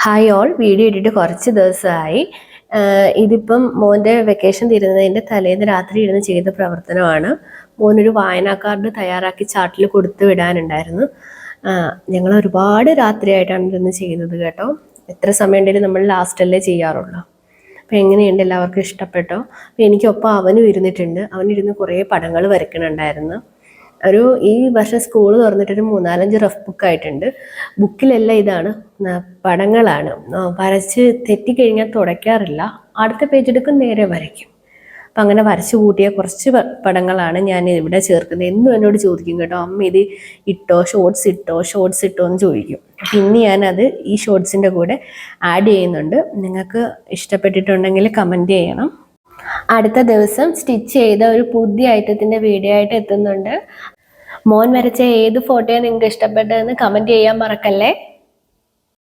Hi all, video ഇട്ടിട്ട് കുറച്ച് ദിവസമായി. ഇതിപ്പം മോൻ്റെ വെക്കേഷൻ തീരുന്നതിൻ്റെ തലേന്ന് രാത്രി ഇരുന്ന് ചെയ്ത പ്രവർത്തനമാണ്. മോനൊരു വായനാ കാർഡ് തയ്യാറാക്കി ചാർട്ടിൽ കൊടുത്തു വിടാനുണ്ടായിരുന്നു. ഞങ്ങൾ ഒരുപാട് രാത്രിയായിട്ടാണ് ഇരുന്ന് ചെയ്തത് കേട്ടോ. എത്ര സമയം ഉണ്ടെങ്കിലും നമ്മൾ ലാസ്റ്റല്ലേ ചെയ്യാറുള്ളൂ. അപ്പം എങ്ങനെയുണ്ട്, എല്ലാവർക്കും ഇഷ്ടപ്പെട്ടോ? അപ്പം എനിക്കൊപ്പം അവനും ഇരുന്നിട്ടുണ്ട്. അവനിരുന്ന് കുറേ പടങ്ങൾ വരയ്ക്കണുണ്ടായിരുന്നു. ഈ വർഷം സ്കൂൾ തുറന്നിട്ടൊരു 3-4 റഫ് ബുക്കായിട്ടുണ്ട്. ബുക്കിലെല്ലാം ഇതാണ്, പടങ്ങളാണ്. വരച്ച് തെറ്റിക്കഴിഞ്ഞാൽ തുടയ്ക്കാറില്ല, അടുത്ത പേജ് എടുക്കും നേരെ വരയ്ക്കും. അപ്പം അങ്ങനെ വരച്ചു കൂട്ടിയ കുറച്ച് പടങ്ങളാണ് ഞാൻ ഇവിടെ ചേർക്കുന്നത്. എന്നും എന്നോട് ചോദിക്കും കേട്ടോ, അമ്മ ഇത് ഇട്ടോ, ഷോർട്സ് ഇട്ടോ എന്ന് ചോദിക്കും. പിന്നെ ഞാനത് ഈ ഷോർട്സിൻ്റെ കൂടെ ആഡ് ചെയ്യുന്നുണ്ട്. നിങ്ങൾക്ക് ഇഷ്ടപ്പെട്ടിട്ടുണ്ടെങ്കിൽ കമൻറ്റ് ചെയ്യണം. അടുത്ത ദിവസം സ്റ്റിച്ച് ചെയ്ത ഒരു പുതിയ ഐറ്റത്തിൻ്റെ വീഡിയോ ആയിട്ട് എത്തുന്നുണ്ട്. മോൻ വരച്ച ഏത് ഫോട്ടോയാണ് നിങ്ങൾക്ക് ഇഷ്ടപ്പെട്ടതെന്ന് കമൻറ്റ് ചെയ്യാൻ മറക്കല്ലേ.